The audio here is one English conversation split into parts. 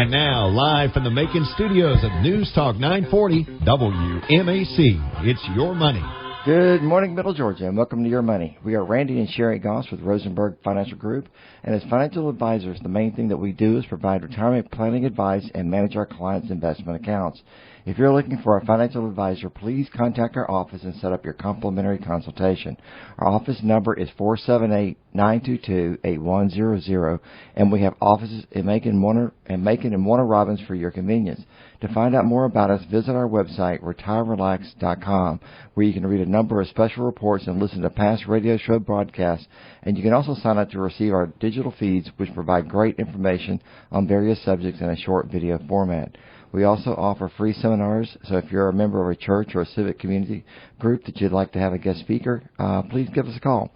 And now, live from the Macon studios of News Talk 940 WMAC, it's Your Money. Good morning, Middle Georgia, and welcome to Your Money. We are Randy and Sherri Goss with Rosenberg Financial Group, and as financial advisors, the main thing that we do is provide retirement planning advice and manage our clients' investment accounts. If you're looking for a financial advisor, please contact our office and set up your complimentary consultation. Our office number is 478-922-8100, and we have offices in Macon and Warner Robins for your convenience. To find out more about us, visit our website, retirerelax.com, where you can read a number of special reports and listen to past radio show broadcasts. And you can also sign up to receive our digital feeds, which provide great information on various subjects in a short video format. We also offer free seminars, so if you're a member of a church or a civic community group that you'd like to have a guest speaker, please give us a call.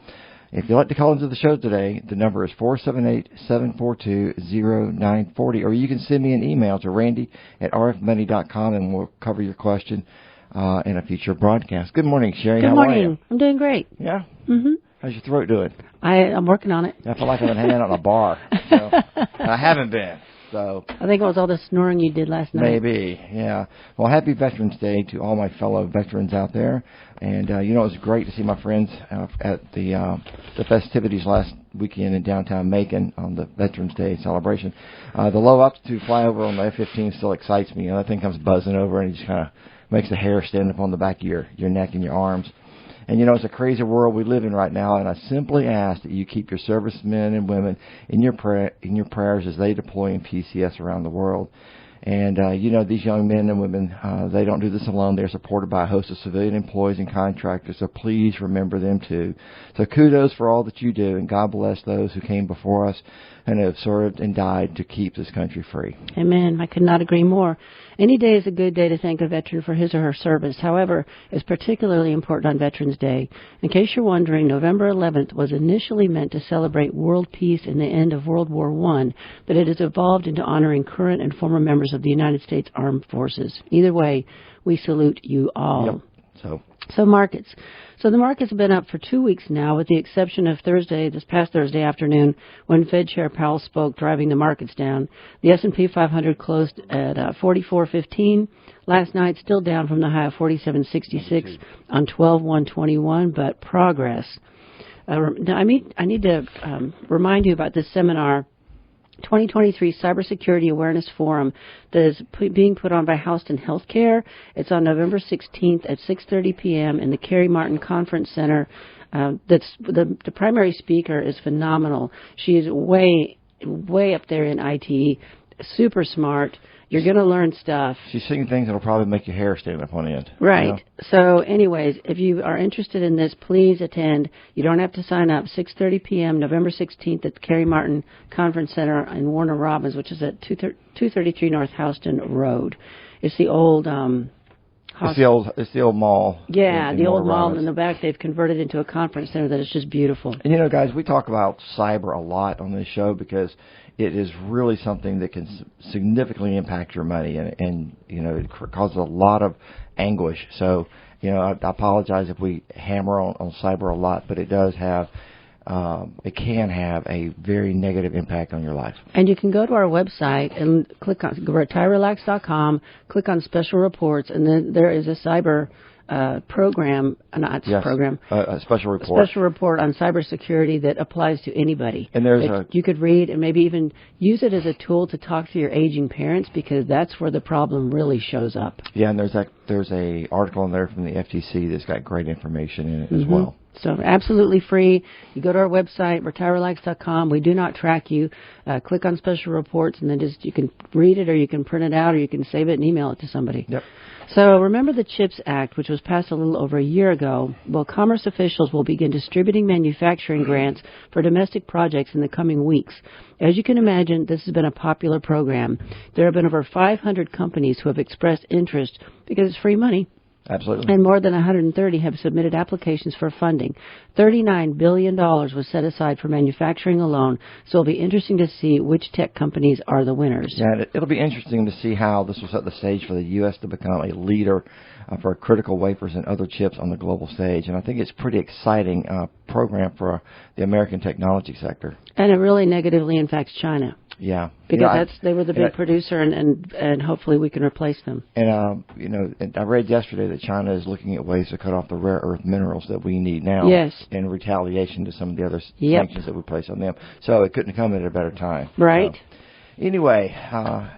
If you'd like to call into the show today, the number is 478-742-0940, or you can send me an email to randy@rfmoney.com, and we'll cover your question in a future broadcast. Good morning, Sherri. Good morning. How are you? I'm doing great. Yeah? Mm-hmm. How's your throat doing? I'm working on it. I feel like I've been hanging out in a bar. So, I haven't been. So I think it was all the snoring you did last night. Maybe, yeah. Well, happy Veterans Day to all my fellow veterans out there. And, it was great to see my friends at the festivities last weekend in downtown Macon on the Veterans Day celebration. The low-altitude flyover on the F-15 still excites me. That thing comes buzzing over, and it just kind of makes the hair stand up on the back of your neck and your arms. And, it's a crazy world we live in right now, and I simply ask that you keep your servicemen and women in your prayers as they deploy in PCS around the world. And, these young men and women, they don't do this alone. They're supported by a host of civilian employees and contractors, so please remember them, too. So kudos for all that you do, and God bless those who came before us and have served and died to keep this country free. Amen. I could not agree more. Any day is a good day to thank a veteran for his or her service. However, it's particularly important on Veterans Day. In case you're wondering, November 11th was initially meant to celebrate world peace and the end of World War I, but it has evolved into honoring current and former members of the United States Armed Forces. Either way, we salute you all. Yep. So markets. So the markets have been up for 2 weeks now, with the exception of this past Thursday afternoon, when Fed Chair Powell spoke, driving the markets down. The S&P 500 closed at 44.15. Last night, still down from the high of 47.66 on 12/1/21, but progress. Now, I need to remind you about this seminar, 2023 Cybersecurity Awareness Forum, that is being put on by Houston Healthcare. It's on November 16th at 6:30 p.m. in the Carrie Martin Conference Center. The primary speaker is phenomenal. She is way up there in IT, super smart. You're going to learn stuff. She's seeing things that will probably make your hair stand up on end. Right. So anyways, if you are interested in this, please attend. You don't have to sign up. 6:30 p.m., November 16th at the Carrie Martin Conference Center in Warner Robins, which is at 233 North Houston Road. It's the old... It's the old mall. Yeah, the old mall. Robins. In the back, they've converted into a conference center that is just beautiful. And, guys, we talk about cyber a lot on this show because it is really something that can significantly impact your money, and it causes a lot of anguish. So, I apologize if we hammer on cyber a lot, but it does have... it can have a very negative impact on your life. And you can go to our website and click on retirerelax.com, click on special reports, and then there is a cyber program, a special report on cybersecurity that applies to anybody. And you could read and maybe even use it as a tool to talk to your aging parents, because that's where the problem really shows up. Yeah, and there's a article in there from the FTC that's got great information in it as well. So absolutely free. You go to our website, retirerelax.com. We do not track you. Click on special reports, and then you can read it, or you can print it out, or you can save it and email it to somebody. Yep. So remember the CHIPS Act, which was passed a little over a year ago. Well, commerce officials will begin distributing manufacturing grants for domestic projects in the coming weeks. As you can imagine, this has been a popular program. There have been over 500 companies who have expressed interest because it's free money. Absolutely. And more than 130 have submitted applications for funding. $39 billion was set aside for manufacturing alone, so it'll be interesting to see which tech companies are the winners. Yeah, it'll be interesting to see how this will set the stage for the U.S. to become a leader for critical wafers and other chips on the global stage. And I think it's a pretty exciting program for the American technology sector. And it really negatively impacts China. Yeah, because they were the big producer, and hopefully we can replace them. And and I read yesterday that China is looking at ways to cut off the rare earth minerals that we need now. Yes. In retaliation to some of the other sanctions that we place on them. So it couldn't come at a better time. Right. So, anyway,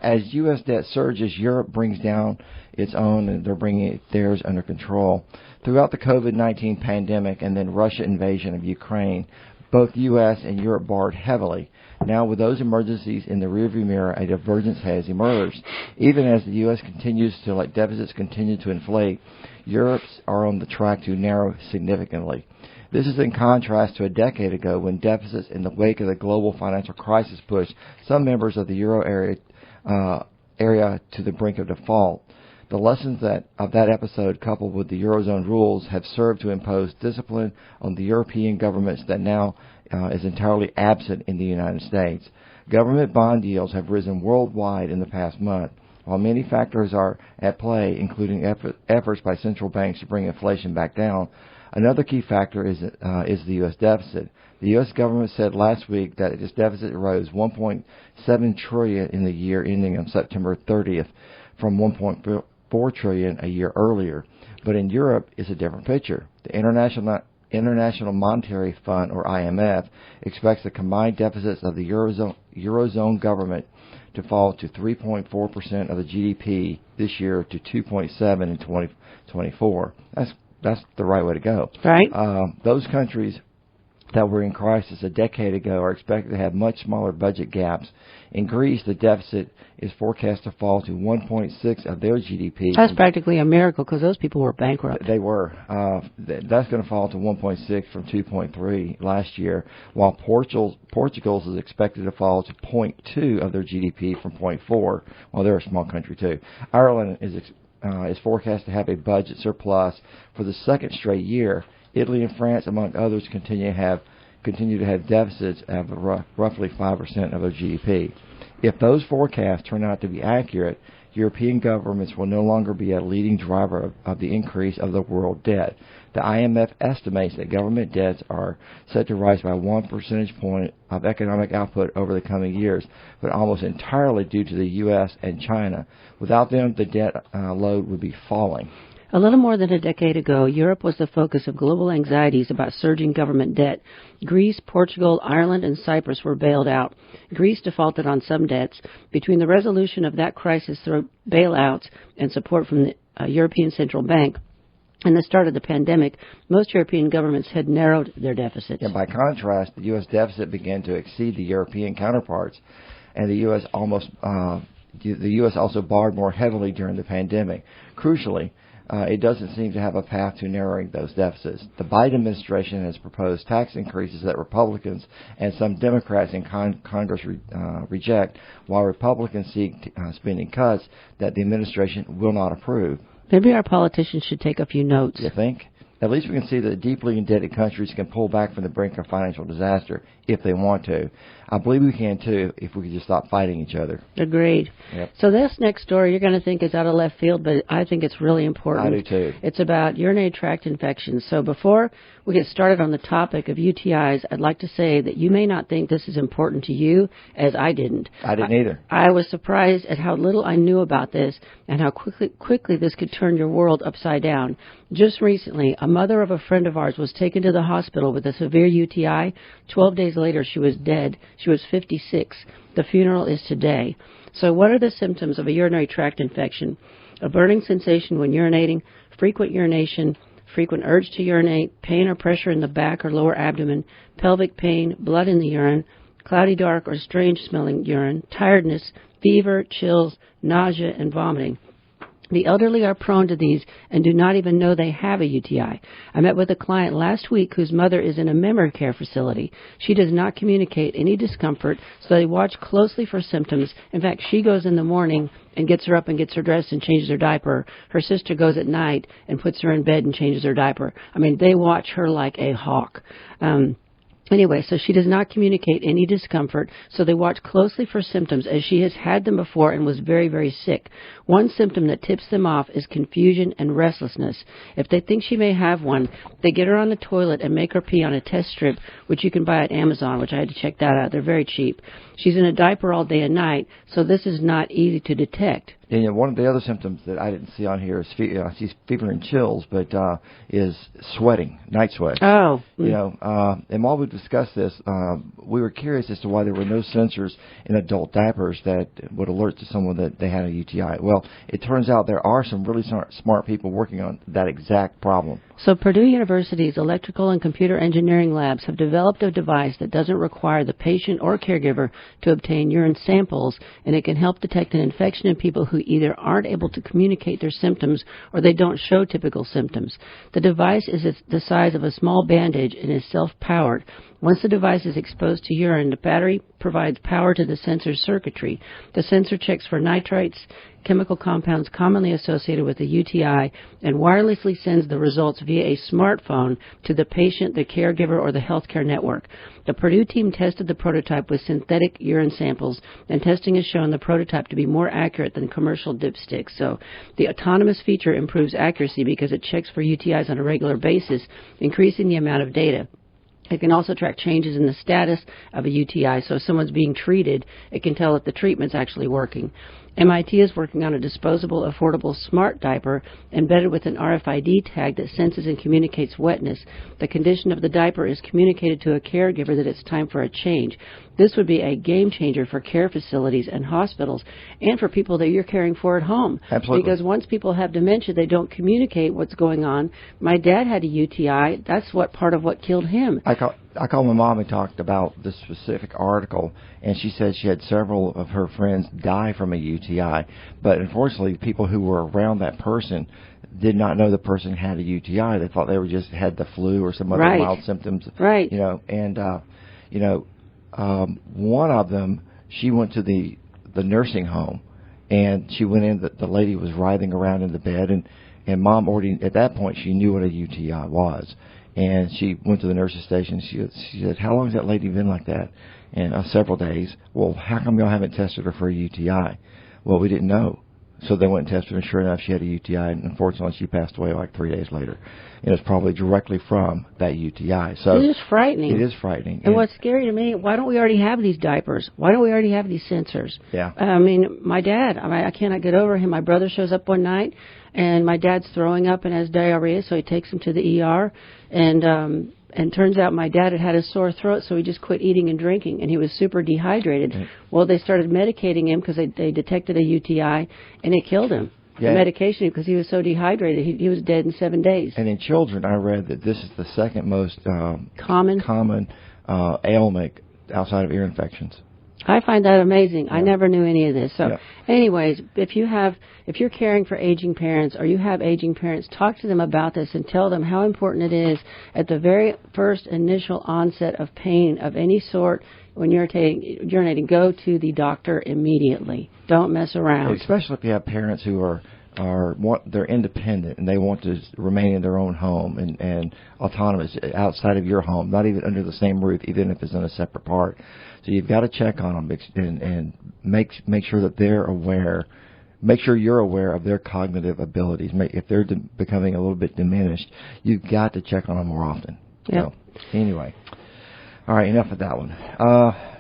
as U.S. debt surges, Europe brings down its own, and they're bringing theirs under control. Throughout the COVID-19 pandemic and then Russia invasion of Ukraine, both U.S. and Europe borrowed heavily. Now, with those emergencies in the rearview mirror, a divergence has emerged. Even as the U.S. continues to let deficits continue to inflate, Europe's are on the track to narrow significantly. This is in contrast to a decade ago when deficits in the wake of the global financial crisis pushed some members of the euro area to the brink of default. The lessons of that episode, coupled with the Eurozone rules, have served to impose discipline on the European governments that now is entirely absent in the United States. Government bond yields have risen worldwide in the past month. While many factors are at play, including efforts by central banks to bring inflation back down, another key factor is the U.S. deficit. The U.S. government said last week that its deficit rose $1.7 trillion in the year ending on September 30th from $1.4 trillion a year earlier. But in Europe, it's a different picture. The International Monetary Fund, or IMF, expects the combined deficits of the Eurozone government to fall to 3.4% of the GDP this year to 2.7% in 2024. That's the right way to go. Right. Those countries that were in crisis a decade ago are expected to have much smaller budget gaps. In Greece, the deficit is forecast to fall to 1.6% of their GDP. That's practically a miracle because those people were bankrupt. They were. That's going to fall to 1.6% from 2.3% last year, while Portugal's is expected to fall to 0.2% of their GDP from 0.4%. Well, they're a small country too. Ireland is forecast to have a budget surplus for the second straight year. Italy and France, among others, continue to have deficits of roughly 5% of their GDP. If those forecasts turn out to be accurate, European governments will no longer be a leading driver of the increase of the world debt. The IMF estimates that government debts are set to rise by 1 percentage point of economic output over the coming years, but almost entirely due to the U.S. and China. Without them, the debt load would be falling. A little more than a decade ago, Europe was the focus of global anxieties about surging government debt. Greece, Portugal, Ireland, and Cyprus were bailed out. Greece defaulted on some debts. Between the resolution of that crisis through bailouts and support from the European Central Bank and the start of the pandemic, most European governments had narrowed their deficits. And by contrast, the U.S. deficit began to exceed the European counterparts, and the U.S. also borrowed more heavily during the pandemic. Crucially, it doesn't seem to have a path to narrowing those deficits. The Biden administration has proposed tax increases that Republicans and some Democrats in Congress reject, while Republicans seek spending cuts that the administration will not approve. Maybe our politicians should take a few notes. You think? At least we can see that deeply indebted countries can pull back from the brink of financial disaster if they want to. I believe we can, too, if we could just stop fighting each other. Agreed. Yep. So this next story you're going to think is out of left field, but I think it's really important. I do, too. It's about urinary tract infections. So before we get started on the topic of UTIs, I'd like to say that you may not think this is important to you, as I didn't. I didn't either. I was surprised at how little I knew about this and how quickly this could turn your world upside down. Just recently, a mother of a friend of ours was taken to the hospital with a severe UTI. 12 days later, she was dead. She was 56. The funeral is today. So what are the symptoms of a urinary tract infection? A burning sensation when urinating, frequent urination, frequent urge to urinate, pain or pressure in the back or lower abdomen, pelvic pain, blood in the urine, cloudy dark or strange smelling urine, tiredness, fever, chills, nausea, and vomiting. The elderly are prone to these and do not even know they have a UTI. I met with a client last week whose mother is in a memory care facility. She does not communicate any discomfort, so they watch closely for symptoms. In fact, she goes in the morning and gets her up and gets her dressed and changes her diaper. Her sister goes at night and puts her in bed and changes her diaper. I mean, they watch her like a hawk. Anyway, so she does not communicate any discomfort, so they watch closely for symptoms as she has had them before and was very, very sick. One symptom that tips them off is confusion and restlessness. If they think she may have one, they get her on the toilet and make her pee on a test strip, which you can buy at Amazon, which I had to check that out. They're very cheap. She's in a diaper all day and night, so this is not easy to detect. And one of the other symptoms that I didn't see on here is I see fever and chills, but is sweating, night sweat. Oh. And while we discussed this, we were curious as to why there were no sensors in adult diapers that would alert to someone that they had a UTI. Well, it turns out there are some really smart people working on that exact problem. So Purdue University's electrical and computer engineering labs have developed a device that doesn't require the patient or caregiver to obtain urine samples, and it can help detect an infection in people who either aren't able to communicate their symptoms or they don't show typical symptoms. The device is the size of a small bandage and is self-powered. Once the device is exposed to urine, the battery provides power to the sensor's circuitry. The sensor checks for nitrites, chemical compounds commonly associated with a UTI, and wirelessly sends the results via a smartphone to the patient, the caregiver, or the healthcare network. The Purdue team tested the prototype with synthetic urine samples, and testing has shown the prototype to be more accurate than commercial dipsticks. So the autonomous feature improves accuracy because it checks for UTIs on a regular basis, increasing the amount of data. It can also track changes in the status of a UTI, so if someone's being treated, it can tell if the treatment's actually working. MIT is working on a disposable, affordable smart diaper embedded with an RFID tag that senses and communicates wetness. The condition of the diaper is communicated to a caregiver that it's time for a change. This would be a game changer for care facilities and hospitals and for people that you're caring for at home. Absolutely. Because once people have dementia, they don't communicate what's going on. My dad had a UTI. That's part of what killed him. I called my mom and talked about this specific article, and she said she had several of her friends die from a UTI. But unfortunately, people who were around that person did not know the person had a UTI. They thought they were just had the flu or some other mild symptoms. Right. One of them, she went to the nursing home, and she went in. The lady was writhing around in the bed, and mom already at that point she knew what a UTI was. And she went to the nurse's station. She said, "How long has that lady been like that?" And several days. Well, how come y'all haven't tested her for a UTI? Well, we didn't know. So they went and tested her, and sure enough, she had a UTI. And unfortunately, she passed away like 3 days later. And it's probably directly from that UTI. So it is frightening. It is frightening. And what's scary to me, why don't we already have these diapers? Why don't we already have these sensors? Yeah. I mean, my dad, I cannot get over him. My brother shows up one night, and my dad's throwing up and has diarrhea, so he takes him to the ER. And turns out my dad had a sore throat, so he just quit eating and drinking, and he was super dehydrated. Right. Well, they started medicating him because they detected a UTI, and it killed him. Yeah. The medication, because he was so dehydrated, he was dead in 7 days. And in children, I read that this is the second most common ailment outside of ear infections. I find that amazing. Yeah. I never knew any of this. So, yeah. Anyways, if you're caring for aging parents or you have aging parents, talk to them about this and tell them how important it is at the very first initial onset of pain of any sort when you're urinating. Go to the doctor immediately. Don't mess around. Especially if you have parents who they're independent and they want to remain in their own home and autonomous outside of your home, not even under the same roof, even if it's in a separate part. So you've got to check on them and make sure that they're aware. Make sure you're aware of their cognitive abilities. If they're becoming a little bit diminished, you've got to check on them more often. Yeah. So, anyway, all right, enough of that one.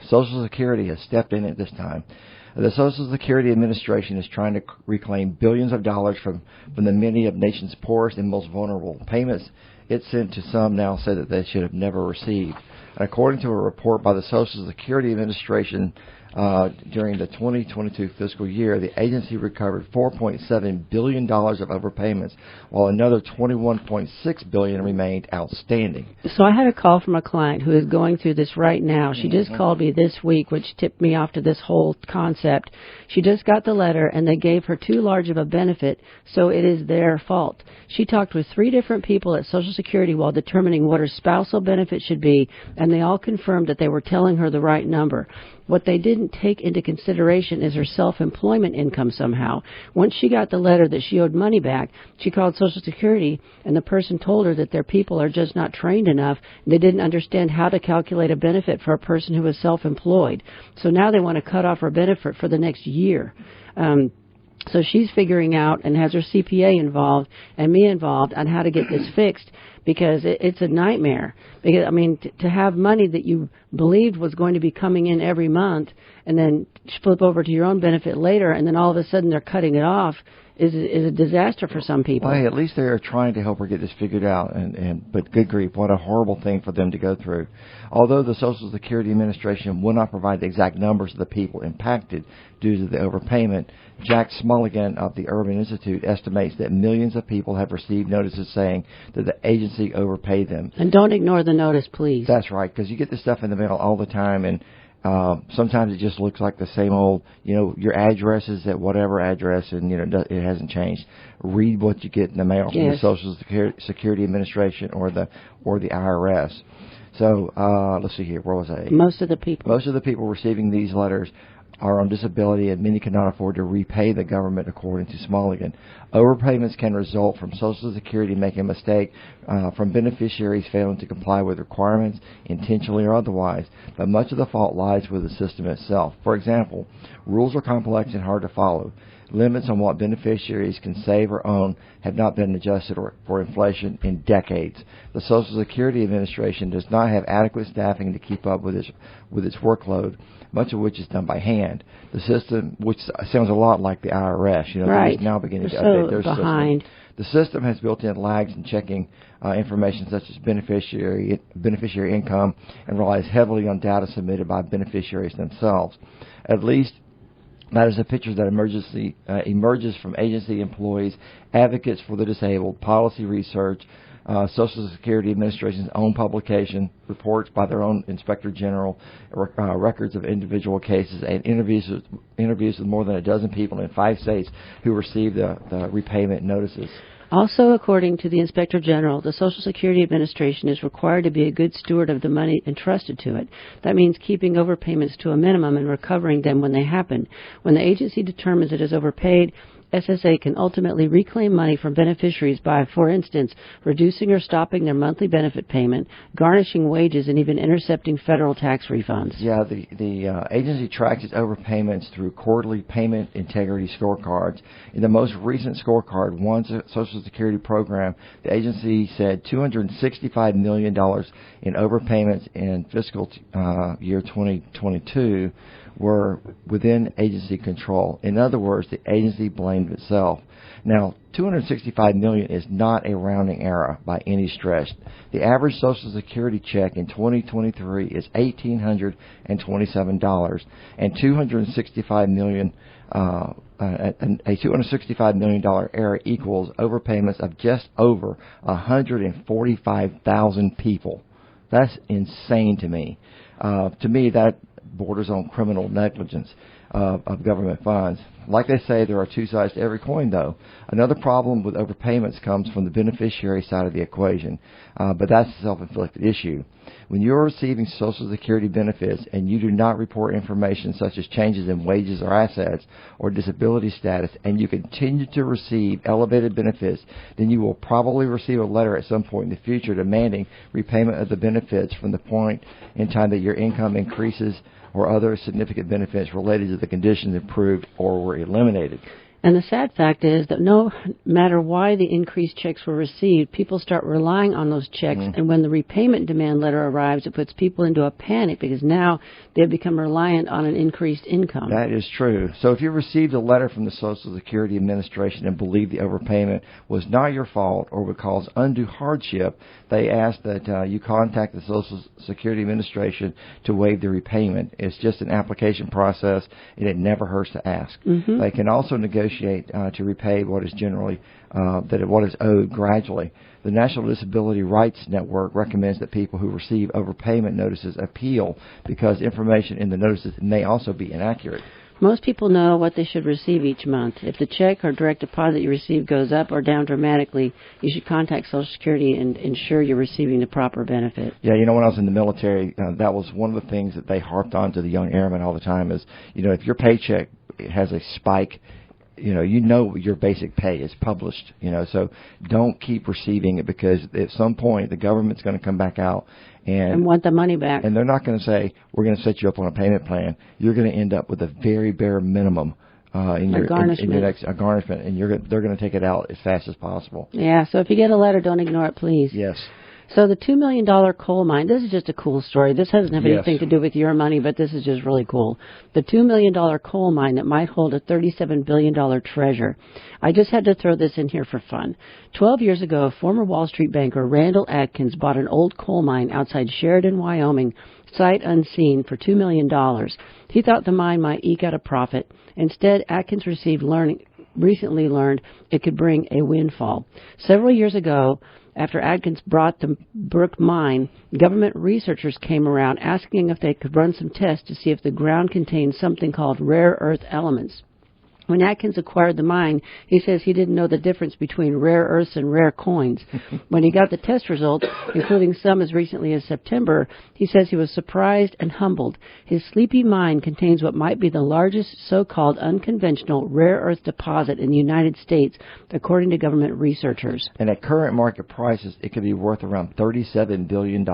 Social Security has stepped in at this time. The Social Security Administration is trying to reclaim billions of dollars from the many of the nation's poorest and most vulnerable. Payments it sent to some now say that they should have never received. And according to a report by the Social Security Administration, during the 2022 fiscal year, the agency recovered $4.7 billion of overpayments, while another $21.6 billion remained outstanding. So I had a call from a client who is going through this right now. She just called me this week, which tipped me off to this whole concept. She just got the letter, and they gave her too large of a benefit, so it is their fault. She talked with 3 different people at Social Security while determining what her spousal benefit should be, and they all confirmed that they were telling her the right number. What they didn't take into consideration is her self-employment income somehow. Once she got the letter that she owed money back, she called Social Security, and the person told her that their people are just not trained enough. They didn't understand how to calculate a benefit for a person who was self-employed. So now they want to cut off her benefit for the next year. So she's figuring out and has her CPA involved and me involved on how to get this fixed, because it's a nightmare. Because, I mean, to have money that you believed was going to be coming in every month and then flip over to your own benefit later, and then all of a sudden they're cutting it off is a disaster for some people. Well, hey, at least they're trying to help her get this figured out, but good grief, what a horrible thing for them to go through. Although the Social Security Administration will not provide the exact numbers of the people impacted due to the overpayment, Jack Smulligan of the Urban Institute estimates that millions of people have received notices saying that the agency overpaid them. And don't ignore the notice, please. That's right, because you get this stuff in the mail all the time, and sometimes it just looks like the same old, your address is at whatever address, and, it hasn't changed. Read what you get in the mail from the Social Security Administration or the IRS. So, let's see here. Where was I? Most of the people receiving these letters are on disability, and many cannot afford to repay the government, according to Smulligan. Overpayments can result from Social Security making a mistake, from beneficiaries failing to comply with requirements, intentionally or otherwise, but much of the fault lies with the system itself. For example, rules are complex and hard to follow. Limits on what beneficiaries can save or own have not been adjusted for inflation in decades. The Social Security Administration does not have adequate staffing to keep up with its workload, much of which is done by hand. The system, which sounds a lot like the IRS, right, they're now beginning to update their behind. system. The system has built-in lags in checking information such as beneficiary income, and relies heavily on data submitted by beneficiaries themselves. At least that is a picture that emerges from agency employees, advocates for the disabled, policy research, Social Security Administration's own publication, reports by their own Inspector General, records of individual cases, and interviews with more than a dozen people in 5 states who received the repayment notices. Also, according to the Inspector General, the Social Security Administration is required to be a good steward of the money entrusted to it. That means keeping overpayments to a minimum and recovering them when they happen. When the agency determines it is overpaid, SSA can ultimately reclaim money from beneficiaries by, for instance, reducing or stopping their monthly benefit payment, garnishing wages, and even intercepting federal tax refunds. Yeah, the agency tracks its overpayments through quarterly payment integrity scorecards. In the most recent scorecard, one Social Security program, the agency said $265 million in overpayments in fiscal year 2022 were within agency control. In other words, the agency blamed itself. Now, $265 million is not a rounding error by any stretch. The average Social Security check in 2023 is $1,827, and $265 million. A $265 million error equals overpayments of just over 145,000 people. That's insane to me. To me, that borders on criminal negligence of government funds. Like they say, there are two sides to every coin, though. Another problem with overpayments comes from the beneficiary side of the equation, but that's a self-inflicted issue. When you're receiving Social Security benefits and you do not report information such as changes in wages or assets or disability status, and you continue to receive elevated benefits, then you will probably receive a letter at some point in the future demanding repayment of the benefits from the point in time that your income increases or other significant benefits related to the conditions improved or were eliminated. And the sad fact is that no matter why the increased checks were received, people start relying on those checks. And when the repayment demand letter arrives, it puts people into a panic because now they've become reliant on an increased income. That is true. So if you received a letter from the Social Security Administration and believe the overpayment was not your fault or would cause undue hardship, they ask that you contact the Social Security Administration to waive the repayment. It's just an application process, and it never hurts to ask. They can also negotiate to repay what is generally what is owed gradually. The National Disability Rights Network recommends that people who receive overpayment notices appeal because information in the notices may also be inaccurate. Most people know what they should receive each month. If the check or direct deposit you receive goes up or down dramatically, you should contact Social Security and ensure you're receiving the proper benefit. Yeah, you know, when I was in the military, that was one of the things that they harped on to the young airmen all the time is, you know, if your paycheck has a spike, you know your basic pay is published, so don't keep receiving it, because at some point the government's going to come back out and want the money back. And they're not going to say, we're going to set you up on a payment plan. You're going to end up with a very bare minimum in your next garnishment, and they're going to take it out as fast as possible. Yeah, so if you get a letter, don't ignore it, please. Yes. So the $2 million coal mine, this is just a cool story. This doesn't have anything to do with your money, but this is just really cool. The $2 million coal mine that might hold a $37 billion treasure. I just had to throw this in here for fun. 12 years ago, former Wall Street banker Randall Atkins bought an old coal mine outside Sheridan, Wyoming, sight unseen, for $2 million. He thought the mine might eke out a profit. Instead, Atkins recently learned it could bring a windfall. Several years ago, after Atkins bought the Brook mine, government researchers came around asking if they could run some tests to see if the ground contained something called rare earth elements. When Atkins acquired the mine, he says he didn't know the difference between rare earths and rare coins. When he got the test results, including some as recently as September, he says he was surprised and humbled. His sleepy mine contains what might be the largest so-called unconventional rare earth deposit in the United States, according to government researchers. And at current market prices, it could be worth around $37 billion.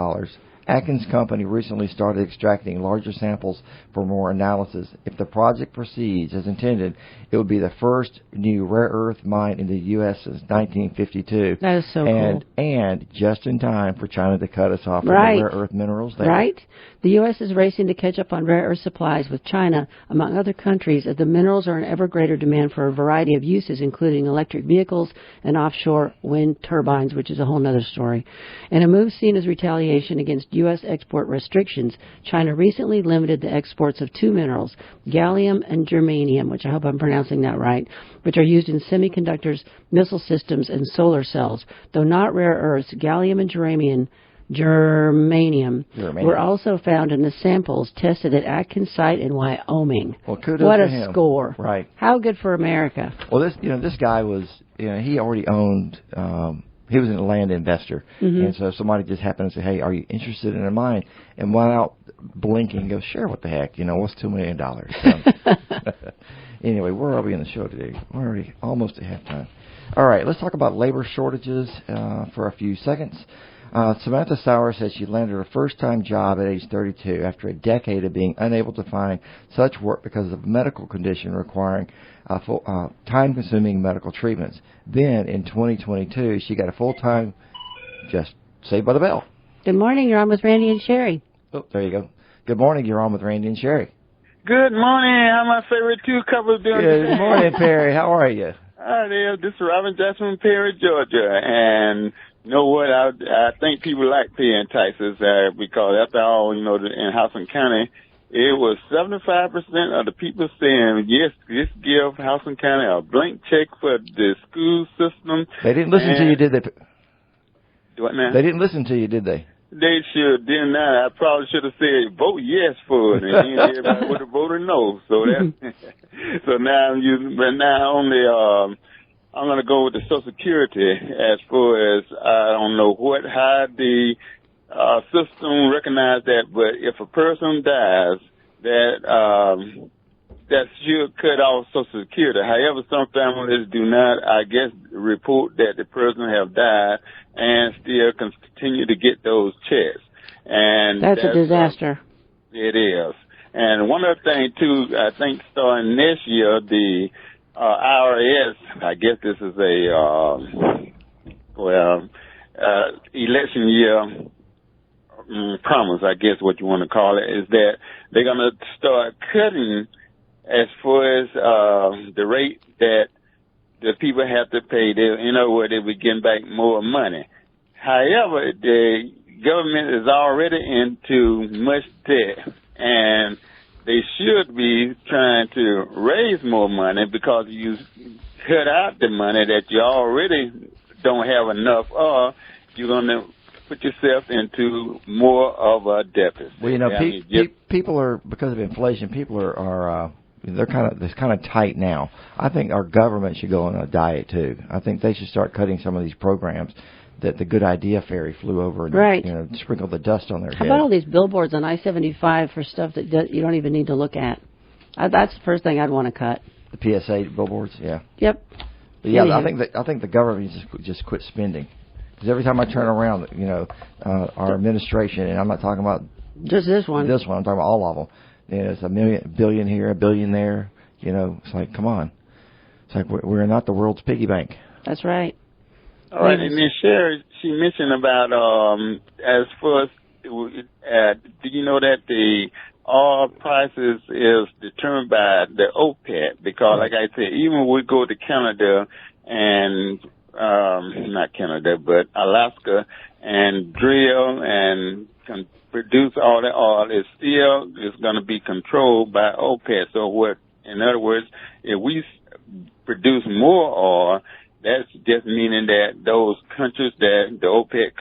Atkins' company recently started extracting larger samples for more analysis. If the project proceeds as intended, it would be the first new rare earth mine in the U.S. since 1952. That is so cool. And just in time for China to cut us off from the rare earth minerals there. Right. The U.S. is racing to catch up on rare earth supplies with China, among other countries, as the minerals are in ever greater demand for a variety of uses, including electric vehicles and offshore wind turbines, which is a whole other story. In a move seen as retaliation against U.S. export restrictions, China recently limited the exports of two minerals, gallium and germanium, which I hope I'm pronouncing that right, which are used in semiconductors, missile systems, and solar cells. Though not rare earths, gallium and germanium were also found in the samples tested at Atkins site in Wyoming. Well, kudos what to a him. Score! Right. How good for America. Well, this guy was, he already owned. He was a land investor, and so somebody just happened to say, "Hey, are you interested in a mine?" And without blinking, goes, "Sure, what the heck? What's $2 million?" Anyway, where are we in the show today? We're already almost at halftime. All right, let's talk about labor shortages for a few seconds. Samantha Sauer says she landed her first-time job at age 32 after a decade of being unable to find such work because of a medical condition requiring time-consuming medical treatments. Then, in 2022, she got a full-time, just Saved by the Bell. Good morning. You're on with Randy and Sherri. Oh, there you go. Good morning. You're on with Randy and Sherri. Good morning. How my favorite two couples doing today? Good morning, Perry. How are you? Hi there. This is Robin Jackson from Perry, Georgia. And you know what? I think people like paying taxes because, after all, in Houston County, it was 75% of the people saying, yes, just give Houston County a blank check for the school system. They didn't listen to you, did they? What now? They didn't listen to you, did they? They should. Then I probably should have said, vote yes for it, and then everybody would have voted no. So so now I'm going to go with the Social Security as far as I don't know how the system recognize that, but if a person dies, that should cut off Social Security. However, some families do not, I guess, report that the person have died and still continue to get those checks. And that's a disaster. It is. And one other thing, too, I think starting next year, the IRS, I guess this is election year promise, I guess what you want to call it, is that they're going to start cutting as far as the rate that the people have to pay. They'll be getting back more money. However, the government is already into much debt, and they should be trying to raise more money because you cut out the money that you already don't have enough of. You're going to put yourself into more of a deficit. Well, people are, because of inflation, people are they're kind of tight now. I think our government should go on a diet too. I think they should start cutting some of these programs that the Good Idea Fairy flew over and sprinkled the dust on their head. How about all these billboards on I-75 for stuff that you don't even need to look at? That's the first thing I'd want to cut. The PSA billboards, yeah. Yep. But yeah, I think the government needs to just quit spending. Because every time I turn around, our administration, and I'm not talking about just this one. I'm talking about all of them. It's $1 billion here, $1 billion there. It's like, come on. It's like we're not the world's piggy bank. That's right. All right, and then Sherri, she mentioned about as far as do you know that the all prices is determined by the OPEC? Because, like I said, even when we go to Canada and not Canada, but Alaska and drill and produce all that oil, it still is going to be controlled by OPEC. So in other words, if we produce more oil, that's just meaning that those countries, that the OPEC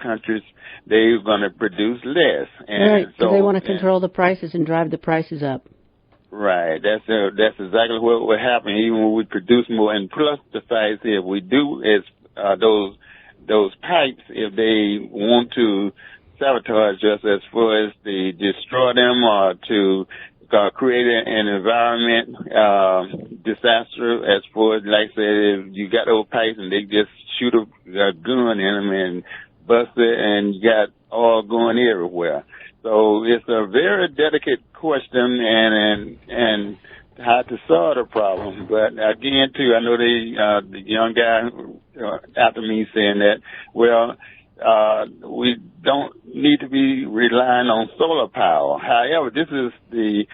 countries, they're going to produce less. And right, so they want to control the prices and drive the prices up. Right, that's exactly what will happen even when we produce more. And plus the fact that if we do those pipes, if they want to sabotage us as far as to destroy them or to create an environment disaster, as far as, like I said, if you got those pipes and they just shoot a gun in them and bust it, and you got oil going everywhere. So it's a very delicate question and how to solve the problem. But again, too, I know the young guy after me saying that, we don't need to be relying on solar power. However, this is the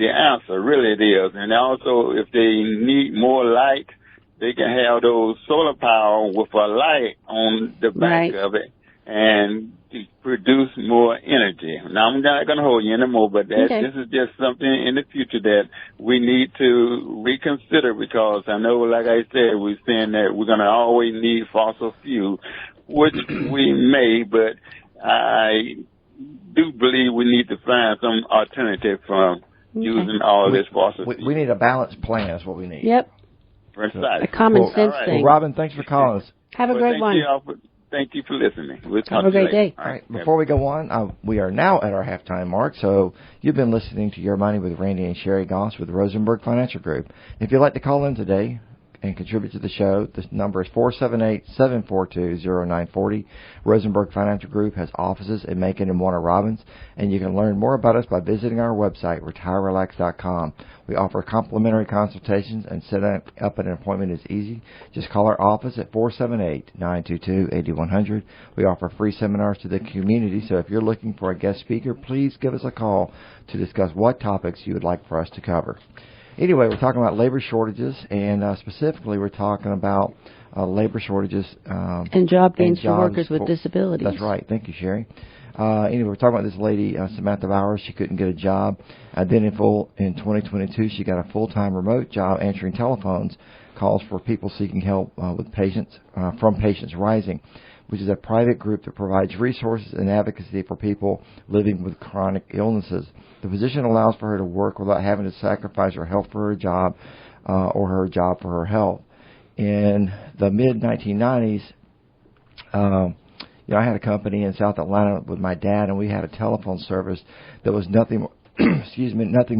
answer, really it is. And also, if they need more light, they can have those solar power with a light on the back of it and produce more energy. Now, I'm not going to hold you anymore, but this is just something in the future that we need to reconsider, because I know, like I said, we're saying that we're going to always need fossil fuel, which we may, but I do believe we need to find some alternative from using all this fossil fuel. We need a balanced plan. That's what we need. Yep. Precisely. A common sense thing. Well, Robin, thanks for calling us. Have a great one. Thank you for listening. We'll talk Have a great day. All right. Before we go on, we are now at our halftime mark. So you've been listening to Your Money with Randy and Sherri Goss with Rosenberg Financial Group. If you'd like to call in today and contribute to the show, the number is 478-742-0940. Rosenberg Financial Group has offices in Macon and Warner Robins, and you can learn more about us by visiting our website, retirerelax.com. We offer complimentary consultations, and setting up an appointment is easy. Just call our office at 478-922-8100. We offer free seminars to the community, so if you're looking for a guest speaker, please give us a call to discuss what topics you would like for us to cover. Anyway, we're talking about labor shortages, and specifically we're talking about labor shortages and job gains for workers with disabilities. That's right. Thank you, Sherri. Anyway, we're talking about this lady, Samantha Bowers. She couldn't get a job. Then in 2022, she got a full-time remote job answering telephones calls for people seeking help with patients from Patients Rising, which is a private group that provides resources and advocacy for people living with chronic illnesses. The position allows for her to work without having to sacrifice her health for her job or her job for her health. In the mid-1990s, I had a company in South Atlanta with my dad, and we had a telephone service that was nothing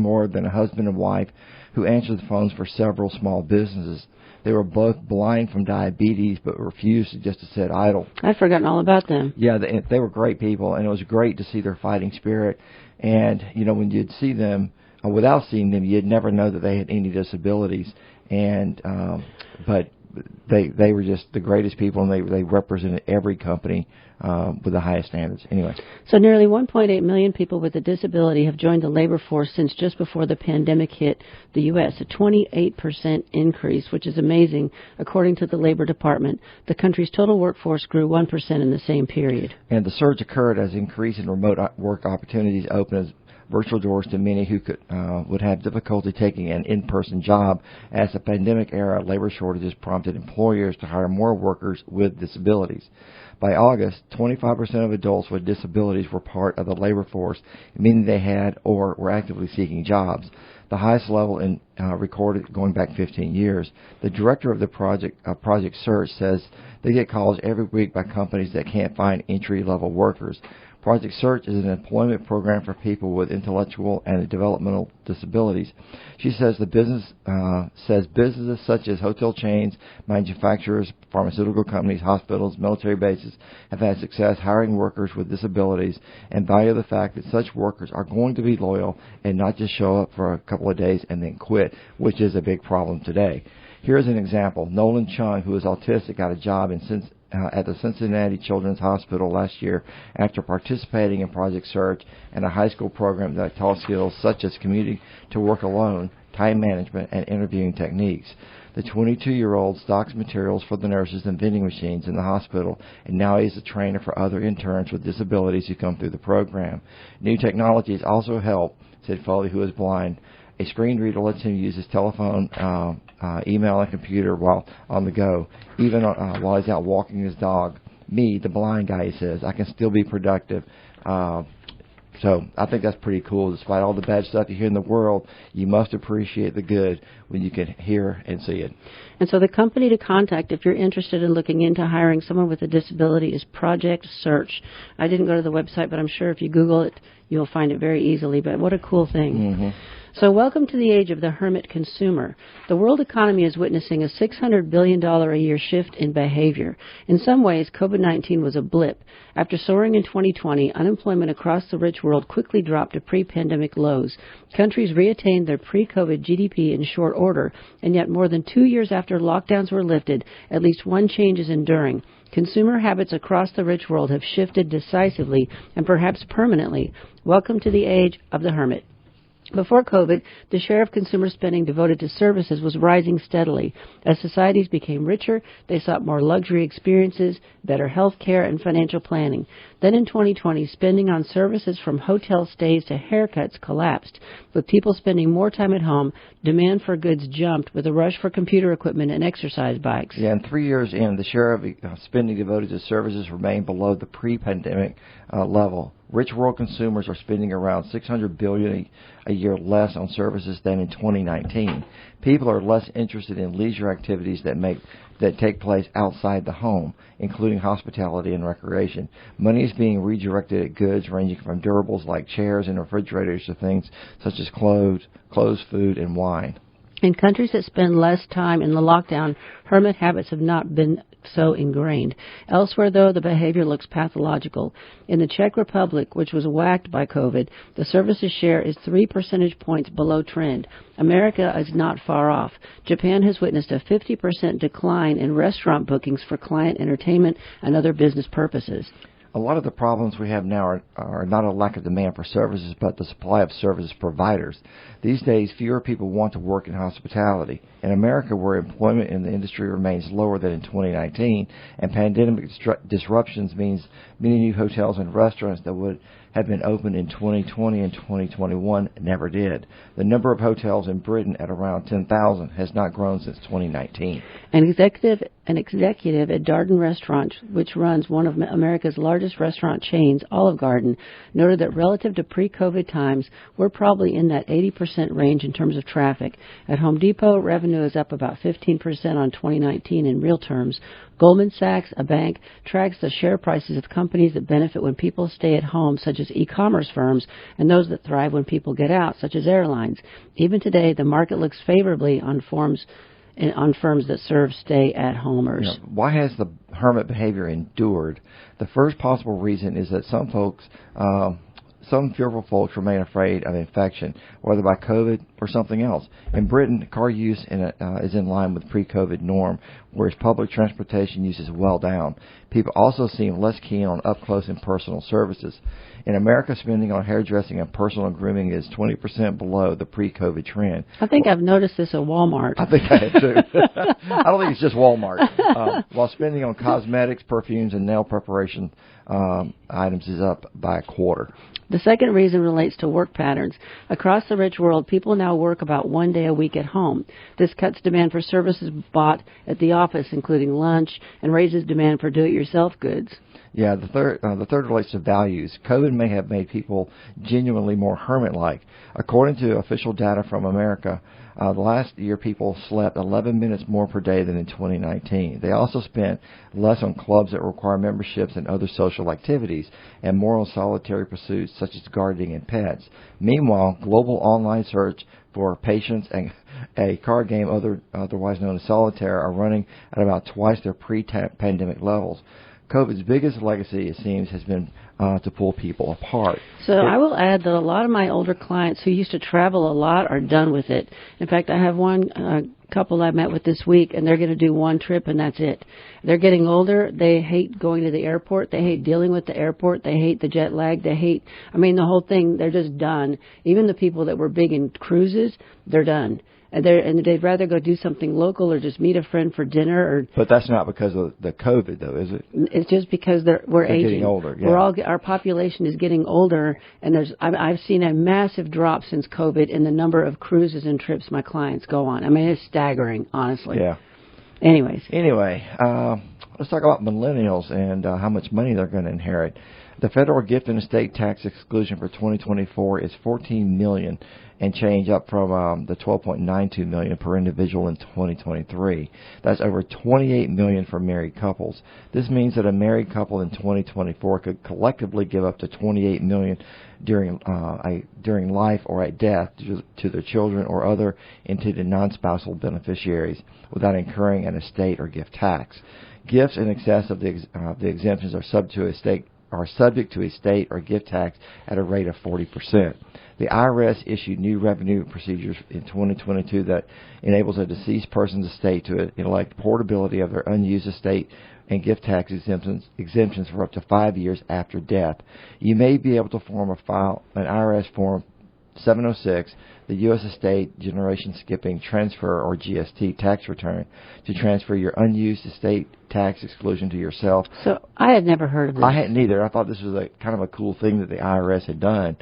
more than a husband and wife who answered the phones for several small businesses. They were both blind from diabetes, but refused just to sit idle. I've forgotten all about them. Yeah, they were great people, and it was great to see their fighting spirit. And, when you'd see them, without seeing them, you'd never know that they had any disabilities. And but they were just the greatest people, and they represented every company with the highest standards. Anyway. So nearly 1.8 million people with a disability have joined the labor force since just before the pandemic hit the U.S., a 28% increase, which is amazing, according to the Labor Department. The country's total workforce grew 1% in the same period. And the surge occurred as increase in remote work opportunities opened as virtual doors to many who would have difficulty taking an in-person job. As the pandemic era, labor shortages prompted employers to hire more workers with disabilities. By August, 25% of adults with disabilities were part of the labor force, meaning they had or were actively seeking jobs. The the highest level in recorded going back 15 years. The director of the Project Search says they get calls every week by companies that can't find entry-level workers. Project Search is an employment program for people with intellectual and developmental disabilities. She says businesses such as hotel chains, manufacturers, pharmaceutical companies, hospitals, military bases have had success hiring workers with disabilities and value the fact that such workers are going to be loyal and not just show up for a couple of days and then quit, which is a big problem today. Here's an example. Nolan Chung, who is autistic, got a job at the Cincinnati Children's Hospital last year after participating in Project Search and a high school program that taught skills such as commuting to work alone, time management, and interviewing techniques. The 22-year-old stocks materials for the nurses and vending machines in the hospital, and now he's a trainer for other interns with disabilities who come through the program. New technologies also help, said Foley, who is blind. A screen reader lets him use his telephone, email, and computer while on the go, even while he's out walking his dog. Me, the blind guy, he says, I can still be productive. So I think that's pretty cool. Despite all the bad stuff you hear in the world, you must appreciate the good when you can hear and see it. And so the company to contact if you're interested in looking into hiring someone with a disability is Project Search. I didn't go to the website, but I'm sure if you Google it, you'll find it very easily. But what a cool thing. Mm-hmm. So welcome to the age of the hermit consumer. The world economy is witnessing a $600 billion a year shift in behavior. In some ways, COVID-19 was a blip. After soaring in 2020, unemployment across the rich world quickly dropped to pre-pandemic lows. Countries reattained their pre-COVID GDP in short order, and yet more than 2 years after lockdowns were lifted, at least one change is enduring. Consumer habits across the rich world have shifted decisively and perhaps permanently. Welcome to the age of the hermit. Before COVID, the share of consumer spending devoted to services was rising steadily. As societies became richer, they sought more luxury experiences, better health care, and financial planning. Then in 2020, spending on services from hotel stays to haircuts collapsed. With people spending more time at home, demand for goods jumped with a rush for computer equipment and exercise bikes. Yeah, and 3 years in, the share of spending devoted to services remained below the pre-pandemic level. Rich world consumers are spending around $600 billion a year less on services than in 2019. People are less interested in leisure activities that take place outside the home, including hospitality and recreation. Money is being redirected at goods ranging from durables like chairs and refrigerators to things such as clothes, food, and wine. In countries that spend less time in the lockdown, hermit habits have not been so ingrained. Elsewhere, though, the behavior looks pathological. In the Czech Republic, which was whacked by COVID, the services share is 3 percentage points below trend. America is not far off. Japan has witnessed a 50% decline in restaurant bookings for client entertainment and other business purposes. A lot of the problems we have now are not a lack of demand for services, but the supply of service providers. These days, fewer people want to work in hospitality. In America, where employment in the industry remains lower than in 2019, and pandemic disruptions means many new hotels and restaurants that would have been opened in 2020 and 2021 never did. The number of hotels in Britain at around 10,000 has not grown since 2019. An executive at Darden Restaurant, which runs one of America's largest restaurant chains, Olive Garden, noted that relative to pre-COVID times, we're probably in that 80% range in terms of traffic. At Home Depot, revenue is up about 15% on 2019 in real terms. Goldman Sachs, a bank, tracks the share prices of companies that benefit when people stay at home, such as e-commerce firms, and those that thrive when people get out, such as airlines. Even today, the market looks favorably on firms that serve stay-at-homers. You know, why has the hermit behavior endured? The first possible reason is that some fearful folks remain afraid of infection, whether by COVID or something else. In Britain, car use is in line with pre-COVID norm, whereas public transportation use is well down. People also seem less keen on up-close and personal services. In America, spending on hairdressing and personal grooming is 20% below the pre-COVID trend. I think I've noticed this at Walmart. I think I have too. I don't think it's just Walmart. While spending on cosmetics, perfumes, and nail preparation items is up by a quarter. The second reason relates to work patterns. Across the rich world, people now work about 1 day a week at home. This cuts demand for services bought at the office, including lunch, and raises demand for do-it-yourself goods. Yeah, the third relates to values. COVID may have made people genuinely more hermit-like. According to official data from America, the last year people slept 11 minutes more per day than in 2019. They also spent less on clubs that require memberships and other social activities, and more on solitary pursuits such as gardening and pets. Meanwhile, global online search for patience and a card game otherwise known as solitaire are running at about twice their pre-pandemic levels. COVID's biggest legacy, it seems, has been to pull people apart. So I will add that a lot of my older clients who used to travel a lot are done with it. In fact, I have one couple I met with this week, and they're going to do one trip, and that's it. They're getting older. They hate going to the airport. They hate dealing with the airport. They hate the jet lag. They hate, the whole thing. They're just done. Even the people that were big in cruises, they're done. And they'd rather go do something local or just meet a friend for dinner. But that's not because of the COVID, though, is it? It's just because we're aging. Getting older. Yeah. Our population is getting older, and I've seen a massive drop since COVID in the number of cruises and trips my clients go on. It's staggering, honestly. Yeah. Anyway, let's talk about millennials and how much money they're going to inherit. The federal gift and estate tax exclusion for 2024 is $14 million and change, up from the $12.92 million per individual in 2023. That's over $28 million for married couples. This means that a married couple in 2024 could collectively give up to $28 million during life or at death to their children or other intended non-spousal beneficiaries without incurring an estate or gift tax. Gifts in excess of the exemptions are subject to estate or gift tax at a rate of 40%. The IRS issued new revenue procedures in 2022 that enables a deceased person's estate to elect portability of their unused estate and gift tax exemptions for up to 5 years after death. You may be able to file an IRS Form 706, the U.S. Estate Generation Skipping Transfer, or GST, tax return to transfer your unused estate tax exclusion to yourself. So I had never heard of this. I hadn't either. I thought this was kind of a cool thing that the IRS had done,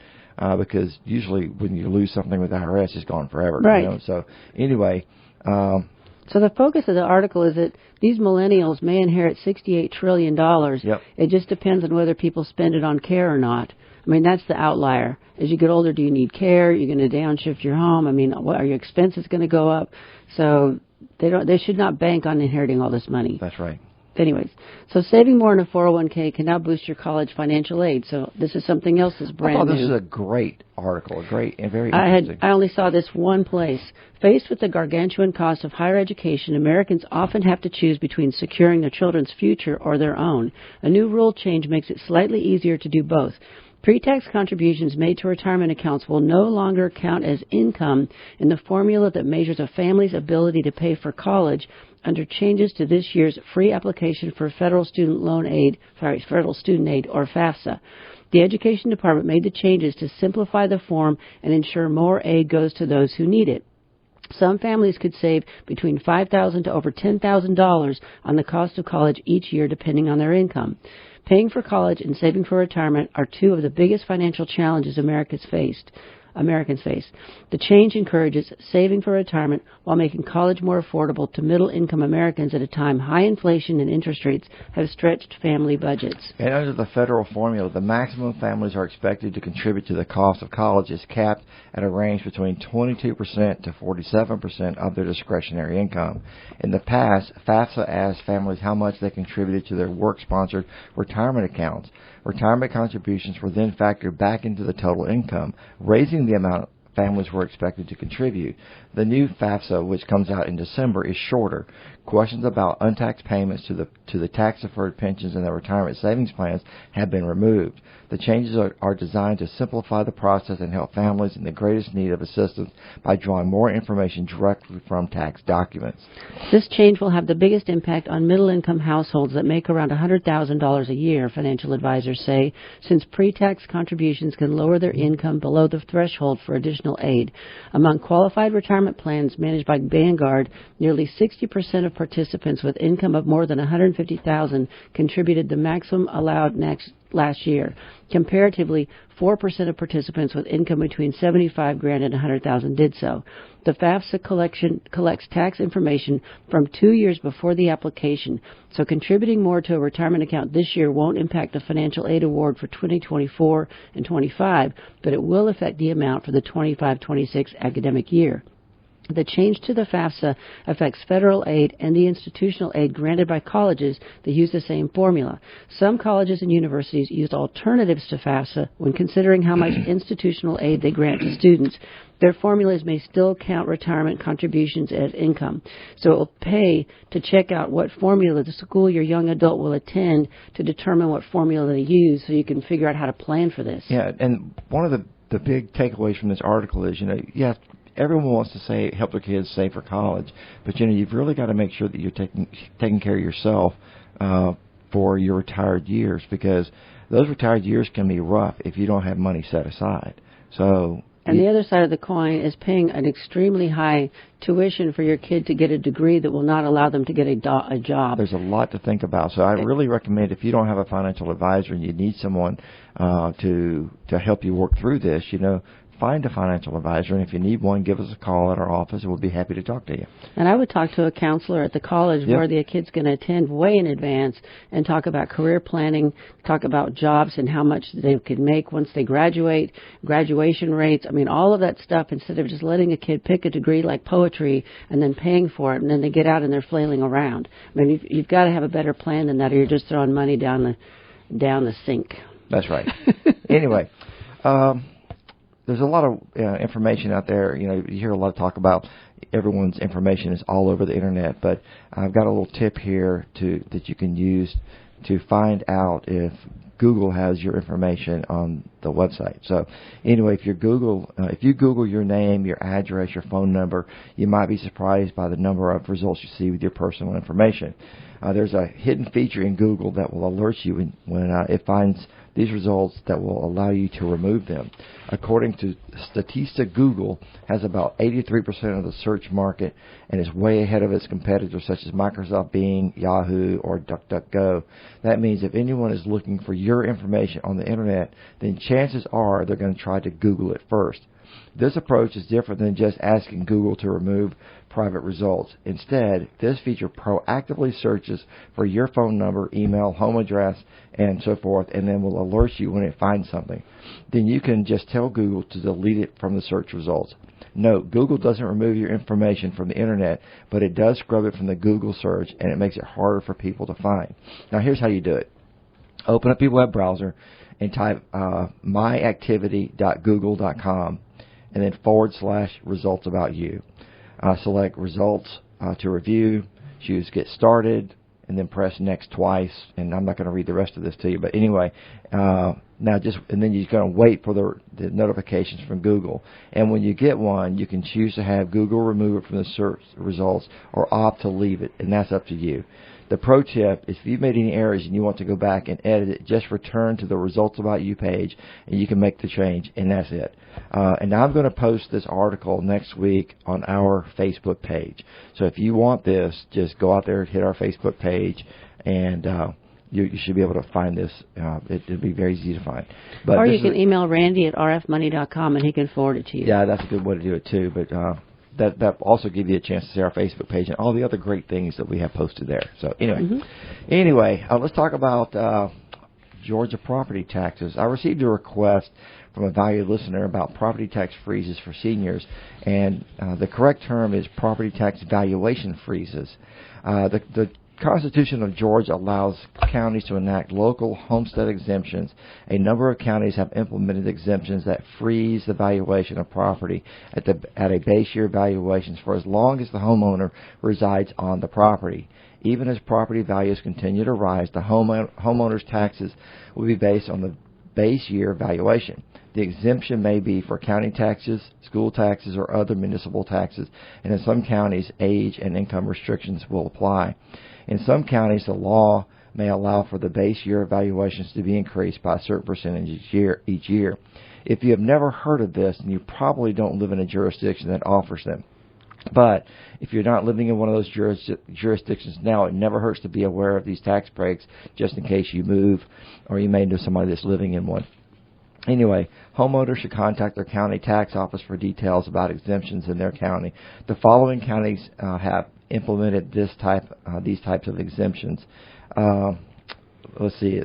because usually when you lose something with the IRS, it's gone forever. Right. So anyway. So the focus of the article is that these millennials may inherit $68 trillion. Yep. It just depends on whether people spend it on care or not. That's the outlier. As you get older, do you need care? Are you going to downshift your home? What are your expenses going to go up? So they should not bank on inheriting all this money. That's right. Anyways, so saving more in a 401k can now boost your college financial aid. So this is something else that's brand new. I thought this is a great article, a great and very interesting. I only saw this one place. Faced with the gargantuan cost of higher education, Americans often have to choose between securing their children's future or their own. A new rule change makes it slightly easier to do both. Pre-tax contributions made to retirement accounts will no longer count as income in the formula that measures a family's ability to pay for college under changes to this year's free application for federal student aid, or FAFSA. The Education Department made the changes to simplify the form and ensure more aid goes to those who need it. Some families could save between $5,000 to over $10,000 on the cost of college each year, depending on their income. Paying for college and saving for retirement are two of the biggest financial challenges Americans face. The change encourages saving for retirement while making college more affordable to middle-income Americans at a time high inflation and interest rates have stretched family budgets. And under the federal formula, the maximum families are expected to contribute to the cost of college is capped at a range between 22% to 47% of their discretionary income. In the past, FAFSA asked families how much they contributed to their work-sponsored retirement accounts. Retirement contributions were then factored back into the total income, raising the amount families were expected to contribute. The new FAFSA, which comes out in December, is shorter. Questions about untaxed payments to the tax-deferred pensions and the retirement savings plans have been removed. The changes are designed to simplify the process and help families in the greatest need of assistance by drawing more information directly from tax documents. This change will have the biggest impact on middle-income households that make around $100,000 a year, financial advisors say, since pre-tax contributions can lower their income below the threshold for additional aid. Among qualified retirement plans managed by Vanguard, nearly 60% of participants with income of more than $150,000 contributed the maximum allowed last year. Comparatively, 4% of participants with income between $75,000 and $100,000 did so. The FAFSA collects tax information from 2 years before the application, so contributing more to a retirement account this year won't impact the financial aid award for 2024 and 25, but it will affect the amount for the 25-26 academic year. The change to the FAFSA affects federal aid and the institutional aid granted by colleges that use the same formula. Some colleges and universities use alternatives to FAFSA when considering how much institutional aid they grant to students. Their formulas may still count retirement contributions as income, so it will pay to check out what formula the school your young adult will attend to determine what formula they use, so you can figure out how to plan for this. Yeah, and one of the big takeaways from this article is, everyone wants to help their kids save for college, but you've really got to make sure that you're taking care of yourself for your retired years, because those retired years can be rough if you don't have money set aside. And the other side of the coin is paying an extremely high tuition for your kid to get a degree that will not allow them to get a job. There's a lot to think about. So I really recommend, if you don't have a financial advisor and you need someone to help you work through this, find a financial advisor, and if you need one, give us a call at our office, and we'll be happy to talk to you. And I would talk to a counselor at the college where the kid's going to attend way in advance and talk about career planning, talk about jobs and how much they could make once they graduate, graduation rates. I mean, all of that stuff, instead of just letting a kid pick a degree like poetry and then paying for it, and then they get out and they're flailing around. I mean, you've got to have a better plan than that, or you're just throwing money down the sink. That's right. Anyway, there's a lot of information out there. You hear a lot of talk about everyone's information is all over the internet, but I've got a little tip here that you can use to find out if Google has your information on the website. So anyway, if you Google your name, your address, your phone number, you might be surprised by the number of results you see with your personal information. There's a hidden feature in Google that will alert you when it finds these results that will allow you to remove them. According to Statista, Google has about 83% of the search market and is way ahead of its competitors such as Microsoft Bing, Yahoo, or DuckDuckGo. That means if anyone is looking for your information on the internet, then chances are they're going to try to Google it first. This approach is different than just asking Google to remove private results. Instead, this feature proactively searches for your phone number, email, home address, and so forth, and then will alert you when it finds something. Then you can just tell Google to delete it from the search results. Note, Google doesn't remove your information from the internet, but it does scrub it from the Google search, and it makes it harder for people to find. Now, here's how you do it. Open up your web browser and type myactivity.google.com and then / results about you. Select results to review, choose get started, and then press next twice. And I'm not going to read the rest of this to you, but anyway, and then you're going to wait for the notifications from Google. And when you get one, you can choose to have Google remove it from the search results or opt to leave it, and that's up to you. The pro tip is if you've made any errors and you want to go back and edit it, just return to the Results About You page, and you can make the change, and that's it. And now I'm going to post this article next week on our Facebook page. So if you want this, just go out there and hit our Facebook page, and you should be able to find this. It'll be very easy to find. But or you can email Randy at rfmoney.com, and he can forward it to you. Yeah, that's a good way to do it, too. But that also give you a chance to see our Facebook page and all the other great things that we have posted there. So anyway, let's talk about Georgia property taxes. I received a request from a valued listener about property tax freezes for seniors, and the correct term is property tax valuation freezes. The Constitution of Georgia allows counties to enact local homestead exemptions. A number of counties have implemented exemptions that freeze the valuation of property at a base year valuations for as long as the homeowner resides on the property. Even as property values continue to rise, the homeowner's taxes will be based on the base year valuation. The exemption may be for county taxes, school taxes, or other municipal taxes, and in some counties, age and income restrictions will apply. In some counties, the law may allow for the base year valuations to be increased by a certain percentage each year. If you have never heard of this, then you probably don't live in a jurisdiction that offers them. But if you're not living in one of those jurisdictions now, it never hurts to be aware of these tax breaks just in case you move or you may know somebody that's living in one. Anyway, homeowners should contact their county tax office for details about exemptions in their county. The following counties have implemented these types of exemptions. Let's see,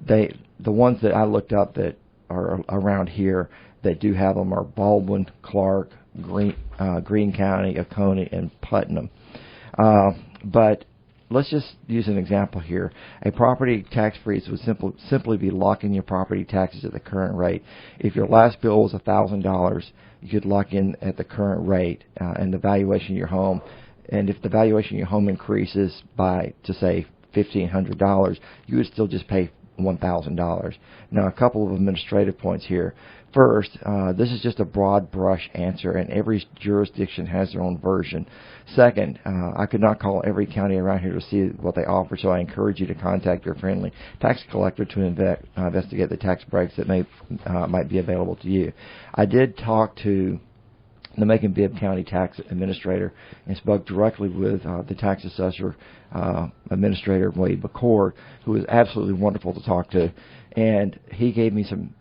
the ones that I looked up that are around here that do have them are Baldwin, Clark, Greene County, Oconee, and Putnam. But let's just use an example here. A property tax freeze would simply be locking your property taxes at the current rate. If your last bill was $1,000, you could lock in at the current rate and the valuation of your home. And if the valuation of your home increases by, to say, $1,500, you would still just pay $1,000. Now, a couple of administrative points here. First, this is just a broad brush answer, and every jurisdiction has their own version. Second, I could not call every county around here to see what they offer, so I encourage you to contact your friendly tax collector to investigate the tax breaks that might be available to you. I did talk to the Macon-Bibb County Tax Administrator and spoke directly with the tax assessor administrator, Wade McCord, who was absolutely wonderful to talk to, and he gave me some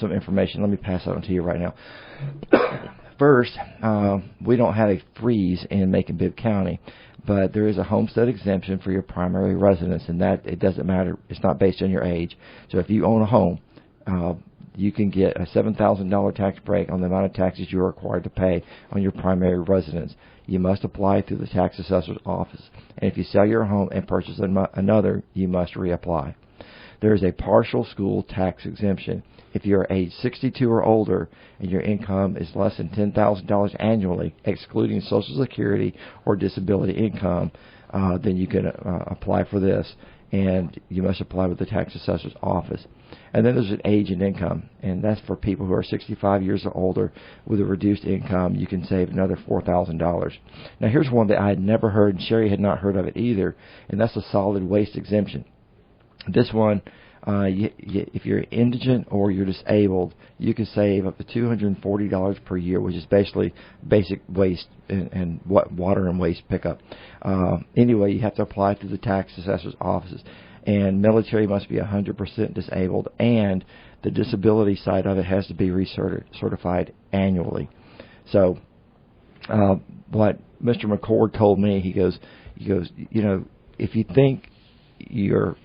information. Let me pass that on to you right now. First, we don't have a freeze in Macon-Bibb County, but there is a homestead exemption for your primary residence, and that it doesn't matter. It's not based on your age. So if you own a home, you can get a $7,000 tax break on the amount of taxes you are required to pay on your primary residence. You must apply through the tax assessor's office, and if you sell your home and purchase another, you must reapply. There is a partial school tax exemption. If you are age 62 or older and your income is less than $10,000 annually, excluding Social Security or disability income, then you can apply for this, and you must apply with the tax assessor's office. And then there's an age and income, and that's for people who are 65 years or older with a reduced income. You can save another $4,000. Now, here's one that I had never heard, and Sherri had not heard of it either, and that's a solid waste exemption. This one, if you're indigent or you're disabled, you can save up to $240 per year, which is basically basic waste and water and waste pickup. Anyway, you have to apply through the tax assessor's offices, and military must be 100% disabled, and the disability side of it has to be recertified annually. So, what Mr. McCord told me, he goes, you know, if you think you're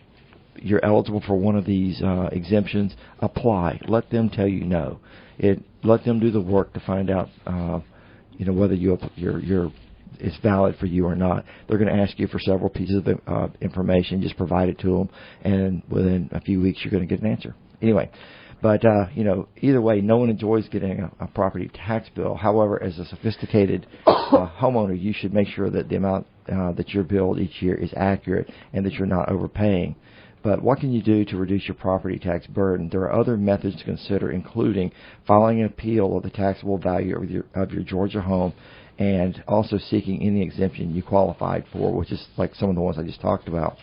eligible for one of these exemptions, apply. Let them tell you no. Let them do the work to find out, whether it's valid for you or not. They're going to ask you for several pieces of information. Just provide it to them, and within a few weeks, you're going to get an answer. Anyway, but either way, no one enjoys getting a property tax bill. However, as a sophisticated homeowner, you should make sure that the amount that you're billed each year is accurate and that you're not overpaying. But what can you do to reduce your property tax burden? There are other methods to consider, including filing an appeal of the taxable value of your Georgia home, and also seeking any exemption you qualified for, which is like some of the ones I just talked about.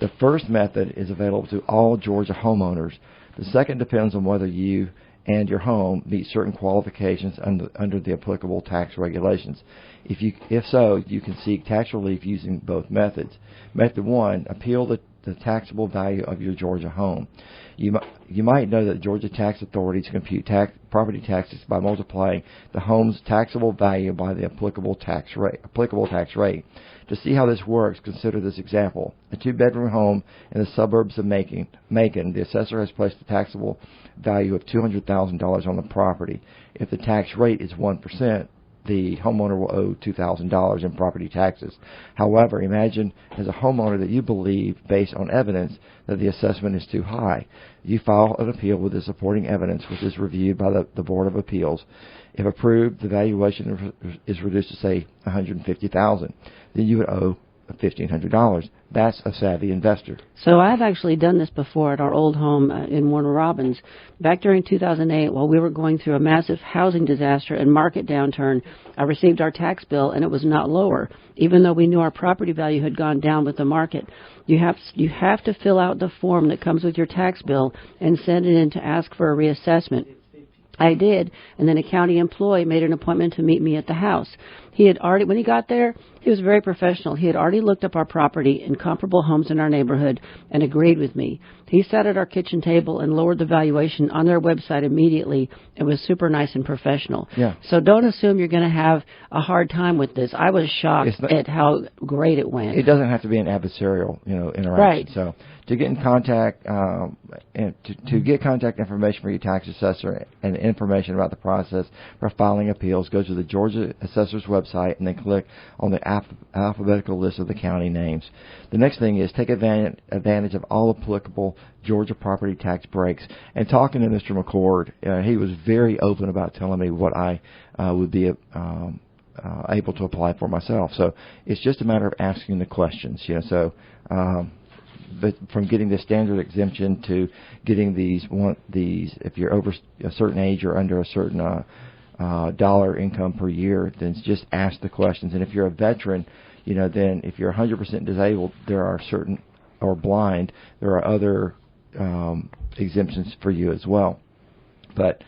The first method is available to all Georgia homeowners. The second depends on whether you and your home meet certain qualifications under the applicable tax regulations. If so, you can seek tax relief using both methods. Method 1, appeal the taxable value of your Georgia home. You might know that Georgia tax authorities compute property taxes by multiplying the home's taxable value by the applicable tax rate. To see how this works, consider this example. A 2-bedroom home in the suburbs of Macon, the assessor has placed the taxable value of $200,000 on the property. If the tax rate is 1%, the homeowner will owe $2,000 in property taxes. However, imagine as a homeowner that you believe, based on evidence, that the assessment is too high. You file an appeal with the supporting evidence, which is reviewed by the Board of Appeals. If approved, the valuation is reduced to, say, $150,000. Then you would owe $1,500. That's a savvy investor. So I've actually done this before at our old home in Warner Robins. Back during 2008, while we were going through a massive housing disaster and market downturn, I received our tax bill, and it was not lower, even though we knew our property value had gone down with the market. You have to fill out the form that comes with your tax bill and send it in to ask for a reassessment. I did, and then a county employee made an appointment to meet me at the house. He had already, when he got there, he was very professional. He had already looked up our property and comparable homes in our neighborhood and agreed with me. He sat at our kitchen table and lowered the valuation on their website immediately. It was super nice and professional. Yeah. So don't assume you're going to have a hard time with this. I was shocked at how great it went. It doesn't have to be an adversarial, interaction. Right. So to get in contact, and to get contact information for your tax assessor and information about the process for filing appeals, go to the Georgia Assessor's website and then click on the alphabetical list of the county names. The next thing is take advantage of all applicable Georgia property tax breaks. And talking to Mr. McCord, he was very open about telling me what I would be able to apply for myself. So it's just a matter of asking the questions. But from getting the standard exemption to getting these, if you're over a certain age or under a certain dollar income per year, then just ask the questions. And if you're a veteran, then if you're 100% disabled, there are certain, or blind, there are other exemptions for you as well. But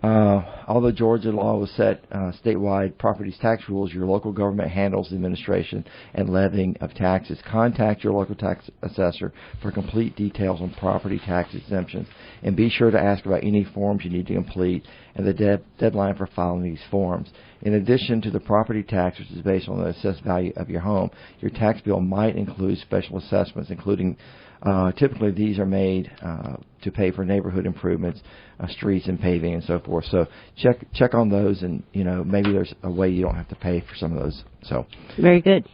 although Georgia law was set statewide property tax rules, your local government handles the administration and levying of taxes. Contact your local tax assessor for complete details on property tax exemptions, and be sure to ask about any forms you need to complete and the deadline for filing these forms. In addition to the property tax, which is based on the assessed value of your home, your tax bill might include special assessments, including typically these are made to pay for neighborhood improvements, streets and paving and so forth. So check on those, and maybe there's a way you don't have to pay for some of those. So very good.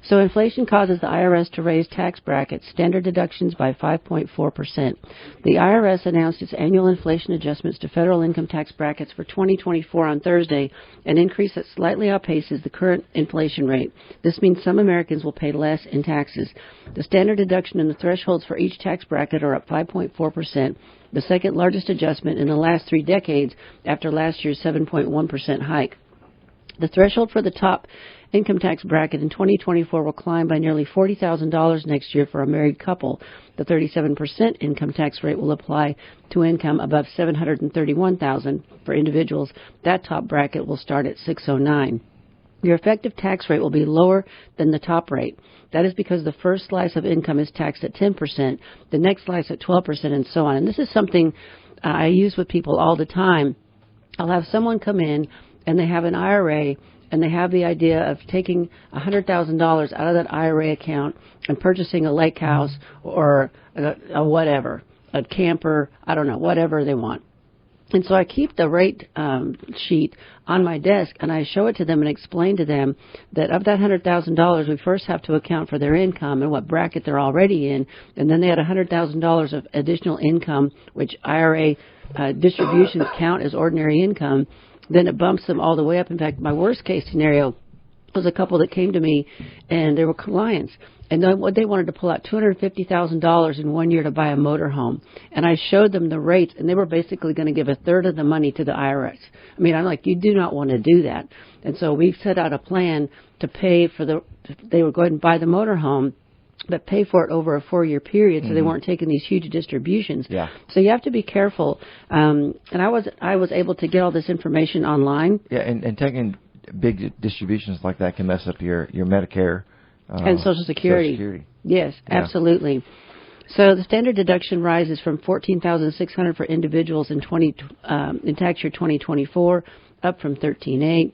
So inflation causes the IRS to raise tax brackets, standard deductions by 5.4%. The IRS announced its annual inflation adjustments to federal income tax brackets for 2024 on Thursday, an increase that slightly outpaces the current inflation rate. This means some Americans will pay less in taxes. The standard deduction and the thresholds for each tax bracket are up 5.4%, the second largest adjustment in the last 3 decades after last year's 7.1% hike. The threshold for the top income tax bracket in 2024 will climb by nearly $40,000 next year for a married couple. The 37% income tax rate will apply to income above $731,000 for individuals. That top bracket will start at $609,000. Your effective tax rate will be lower than the top rate. That is because the first slice of income is taxed at 10%, the next slice at 12%, and so on. And this is something I use with people all the time. I'll have someone come in and they have an IRA, and they have the idea of taking $100,000 out of that IRA account and purchasing a lake house or a whatever, a camper, I don't know, whatever they want. And so I keep the rate sheet on my desk, and I show it to them and explain to them that of that $100,000, we first have to account for their income and what bracket they're already in, and then they had $100,000 of additional income, which IRA distributions count as ordinary income. Then it bumps them all the way up. In fact, my worst case scenario was a couple that came to me, and they were clients, and they wanted to pull out $250,000 in 1 year to buy a motorhome. And I showed them the rates, and they were basically going to give a third of the money to the IRS. I mean, I'm like, you do not want to do that. And so we set out a plan to pay for they would go ahead and buy the motorhome, but pay for it over a 4-year period, so they weren't taking these huge distributions. Yeah. So you have to be careful. And I was able to get all this information online. Yeah, and taking big distributions like that can mess up your Medicare and Social Security. Yes, yeah. Absolutely. So the standard deduction rises from $14,600 for individuals in tax year 2024, up from $13,800.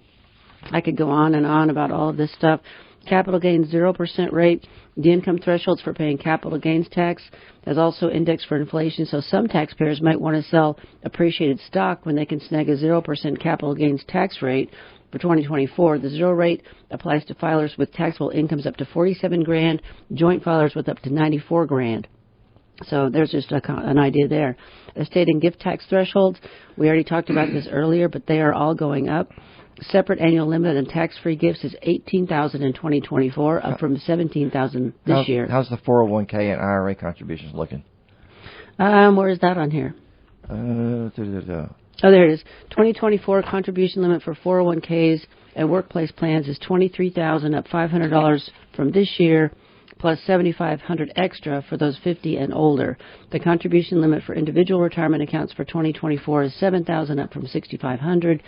I could go on and on about all of this stuff. Capital gains 0% rate. The income thresholds for paying capital gains tax has also indexed for inflation, so some taxpayers might want to sell appreciated stock when they can snag a 0% capital gains tax rate. For 2024, the 0 rate applies to filers with taxable incomes up to $47,000, joint filers with up to $94,000. So there's just an idea there. Estate and gift tax thresholds, we already talked about this earlier, but they are all going up. Separate annual limit on tax-free gifts is $18,000 in 2024, up from $17,000 this year. How's the 401k and IRA contributions looking? Where is that on here? Oh, there it is. 2024 contribution limit for 401ks and workplace plans is $23,000, up $500 from this year. plus $7,500 extra for those 50 and older. The contribution limit for individual retirement accounts for 2024 is $7,000, up from $6,500.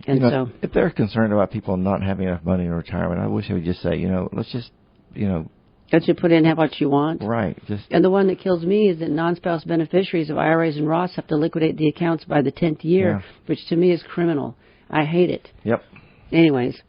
And so, if they're concerned about people not having enough money in retirement, I wish they would just say, let's just, let you put in what you want. Right. And the one that kills me is that non-spouse beneficiaries of IRAs and Roths have to liquidate the accounts by the 10th year, which to me is criminal. I hate it. Yep. Anyways,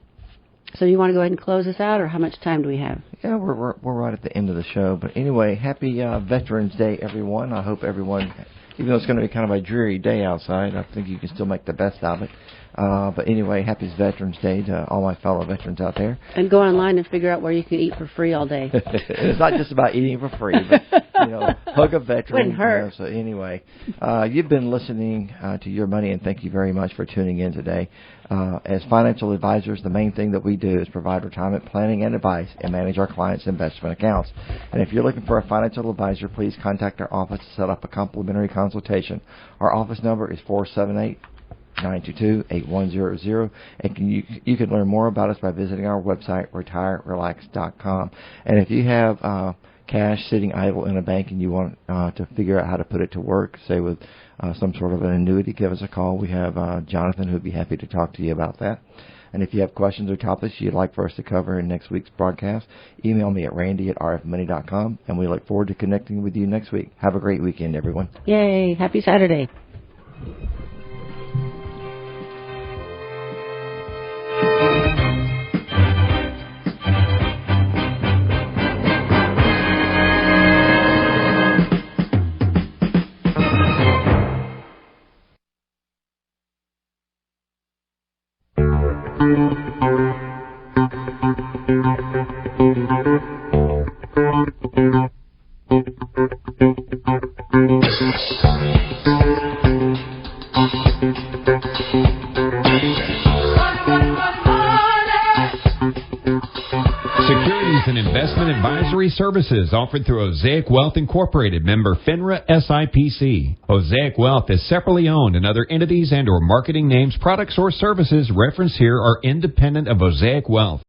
so you want to go ahead and close this out, or how much time do we have? Yeah, we're right at the end of the show. But anyway, happy Veterans Day, everyone. I hope everyone, even though it's going to be kind of a dreary day outside, I think you can still make the best of it. But anyway, happy Veterans Day to all my fellow veterans out there. And go online and figure out where you can eat for free all day. It's not just about eating for free, but, hug a veteran. Wouldn't hurt. So anyway, you've been listening to Your Money, and thank you very much for tuning in today. As financial advisors, the main thing that we do is provide retirement planning and advice and manage our clients' investment accounts. And if you're looking for a financial advisor, please contact our office to set up a complimentary consultation. Our office number is 478-922-8100, and you can learn more about us by visiting our website, retirerelax.com. And if you have cash sitting idle in a bank and you want to figure out how to put it to work, say with some sort of an annuity, give us a call. We have Jonathan who would be happy to talk to you about that. And if you have questions or topics you'd like for us to cover in next week's broadcast, email me at randy@rfmoney.com, and we look forward to connecting with you next week. Have a great weekend, everyone. Yay. Happy Saturday. Services offered through Osaic Wealth Incorporated, member FINRA SIPC. Osaic Wealth is separately owned, and other entities and or marketing names, products, or services referenced here are independent of Osaic Wealth.